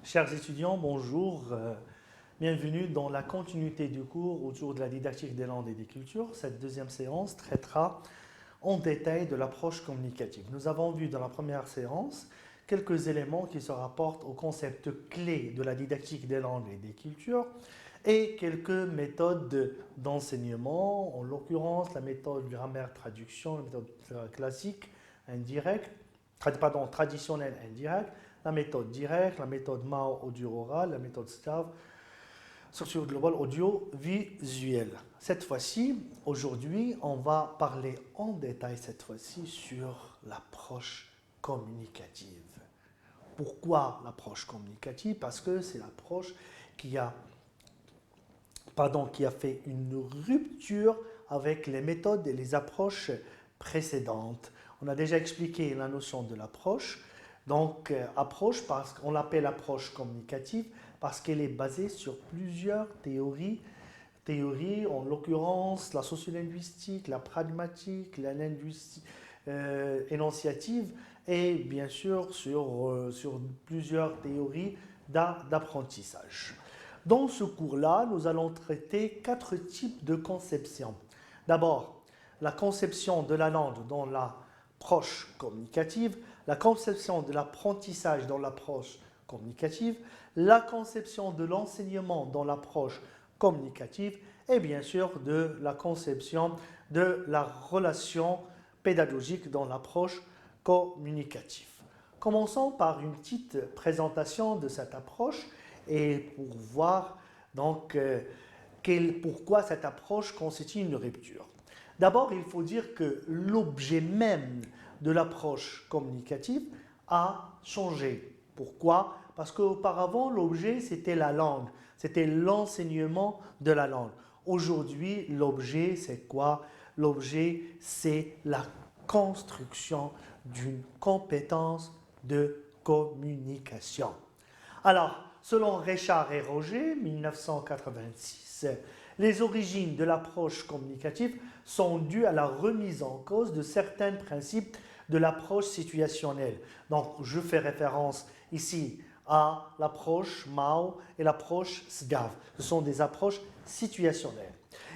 Chers étudiants, bonjour. Bienvenue dans la continuité du cours autour de la didactique des langues et des cultures. Cette deuxième séance traitera en détail de l'approche communicative. Nous avons vu dans la première séance quelques éléments qui se rapportent aux concepts clés de la didactique des langues et des cultures et quelques méthodes d'enseignement, en l'occurrence la méthode grammaire-traduction, la méthode classique indirecte, traditionnelle indirecte, la méthode directe, la méthode Mao audio-oral, la méthode STAV, structure globale audio-visuelle. Cette fois-ci, aujourd'hui, on va parler en détail cette fois-ci sur l'approche communicative. Pourquoi l'approche communicative? Parce que c'est l'approche qui a fait une rupture avec les méthodes et les approches précédentes. On a déjà expliqué la notion de l'approche. Donc, approche, parce qu'on l'appelle approche communicative, parce qu'elle est basée sur plusieurs théories, en l'occurrence la sociolinguistique, la pragmatique, la linguistique énonciative, et bien sûr sur plusieurs théories d'apprentissage. Dans ce cours-là, nous allons traiter 4 types de conceptions. D'abord, la conception de la langue dans l'approche communicative, la conception de l'apprentissage dans l'approche communicative, la conception de l'enseignement dans l'approche communicative et bien sûr de la conception de la relation pédagogique dans l'approche communicative. Commençons par une petite présentation de cette approche et pour voir donc pourquoi cette approche constitue une rupture. D'abord, il faut dire que l'objet même de l'approche communicative a changé. Pourquoi? Parce qu'auparavant, l'objet, c'était la langue, c'était l'enseignement de la langue. Aujourd'hui, l'objet, c'est quoi? L'objet, c'est la construction d'une compétence de communication. Alors, selon Richard et Roger, 1986, les origines de l'approche communicative sont dues à la remise en cause de certains principes de l'approche situationnelle. Donc, je fais référence ici à l'approche Mao et l'approche SGAV. Ce sont des approches situationnelles.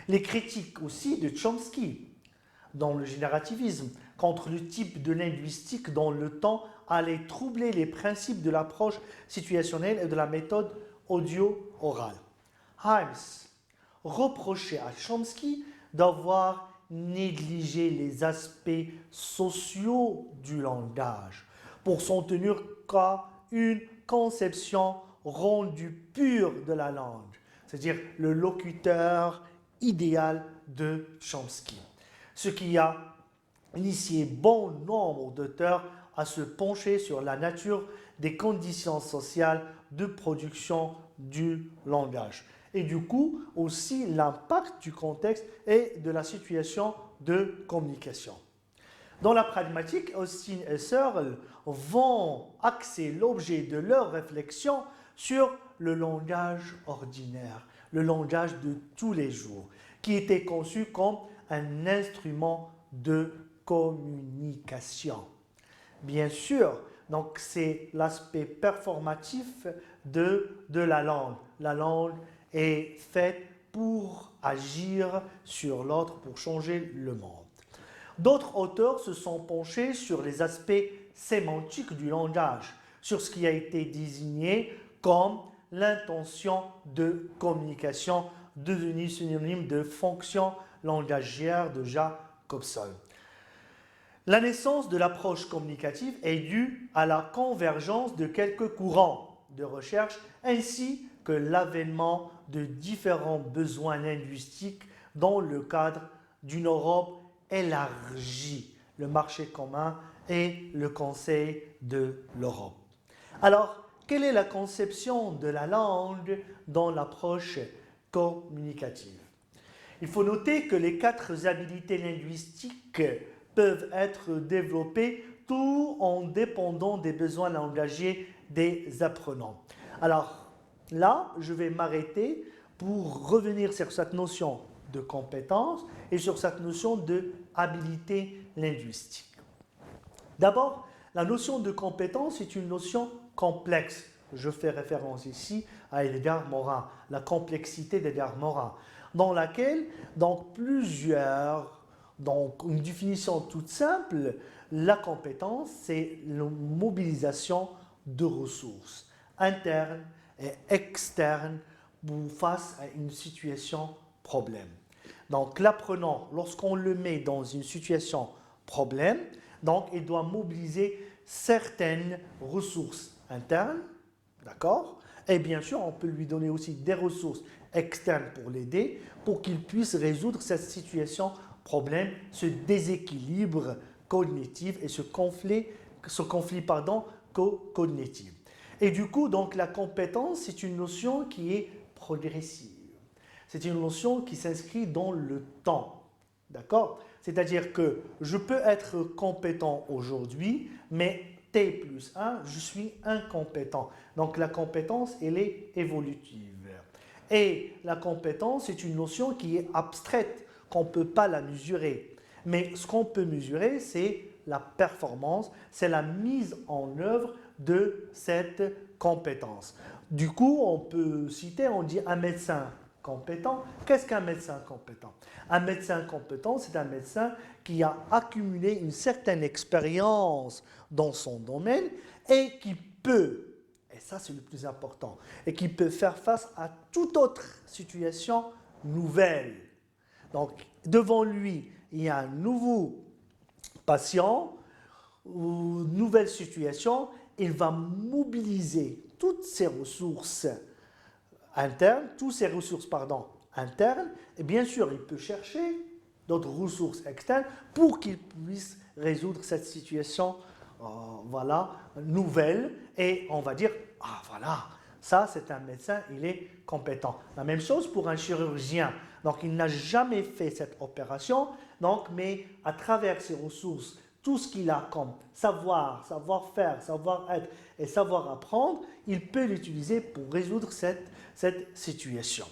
Les critiques aussi de Chomsky dans le générativisme contre le type de linguistique dont le temps allait troubler les principes de l'approche situationnelle et de la méthode audio-orale. Himes reprochait à Chomsky d'avoir négligé les aspects sociaux du langage pour s'en tenir qu'à une conception rendue pure de la langue, c'est-à-dire le locuteur idéal de Chomsky. Ce qui a initié bon nombre d'auteurs à se pencher sur la nature des conditions sociales de production du langage. Et du coup, aussi l'impact du contexte et de la situation de communication. Dans la pragmatique, Austin et Searle vont axer l'objet de leur réflexion sur le langage ordinaire, le langage de tous les jours, qui était conçu comme un instrument de communication. Bien sûr, donc c'est l'aspect performatif de la langue. La langue est faite pour agir sur l'autre, pour changer le monde. D'autres auteurs se sont penchés sur les aspects sémantiques du langage, sur ce qui a été désigné comme l'intention de communication, devenue synonyme de fonction langagière de Jacobson. La naissance de l'approche communicative est due à la convergence de quelques courants de recherche ainsi que l'avènement de différents besoins linguistiques dans le cadre d'une Europe élargie, le marché commun et le Conseil de l'Europe. Alors, quelle est la conception de la langue dans l'approche communicative? Il faut noter que les 4 habilités linguistiques peuvent être développées tout en dépendant des besoins langagiers des apprenants. Alors là, je vais m'arrêter pour revenir sur cette notion de compétence et sur cette notion de habilité linguistique. D'abord, la notion de compétence est une notion complexe. je fais référence ici à Edgar Morin, la complexité d'Edgar Morin, dans laquelle, donc une définition toute simple, la compétence, c'est la mobilisation de ressources internes et externes face à une situation problème. Donc l'apprenant, lorsqu'on le met dans une situation problème, donc il doit mobiliser certaines ressources internes, d'accord? Et bien sûr, on peut lui donner aussi des ressources externes pour l'aider, pour qu'il puisse résoudre cette situation problème, ce déséquilibre cognitif et ce conflit cognitif. Et du coup, donc, la compétence, c'est une notion qui est progressive. C'est une notion qui s'inscrit dans le temps. D'accord? C'est-à-dire que je peux être compétent aujourd'hui, mais T plus 1, je suis incompétent. Donc la compétence, elle est évolutive. Et la compétence, c'est une notion qui est abstraite, qu'on ne peut pas la mesurer. Mais ce qu'on peut mesurer, c'est la performance, c'est la mise en œuvre de cette compétence. Du coup, on peut citer, on dit un médecin compétent. Qu'est-ce qu'un médecin compétent? Un médecin compétent, c'est un médecin qui a accumulé une certaine expérience dans son domaine et qui peut, et ça c'est le plus important, et qui peut faire face à toute autre situation nouvelle. Donc, devant lui, il y a un nouveau patient ou une nouvelle situation, il va mobiliser toutes ses ressources internes, internes, et bien sûr, il peut chercher d'autres ressources externes pour qu'il puisse résoudre cette situation nouvelle, et on va dire, ah voilà, ça c'est un médecin, il est compétent. La même chose pour un chirurgien. Donc il n'a jamais fait cette opération, mais à travers ses ressources, tout ce qu'il a comme savoir-faire, savoir-être et savoir-apprendre, il peut l'utiliser pour résoudre cette situation.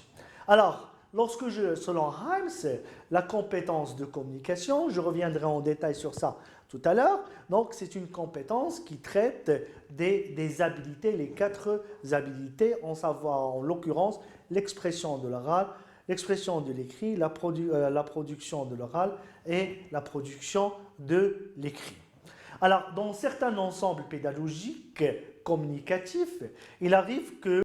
Alors, selon Himes, la compétence de communication, je reviendrai en détail sur ça tout à l'heure, donc c'est une compétence qui traite des habilités, les 4 habilités, en l'occurrence l'expression de l'oral, l'expression de l'écrit, la production de l'oral et la production de l'écrit. Alors, dans certains ensembles pédagogiques communicatifs, il arrive que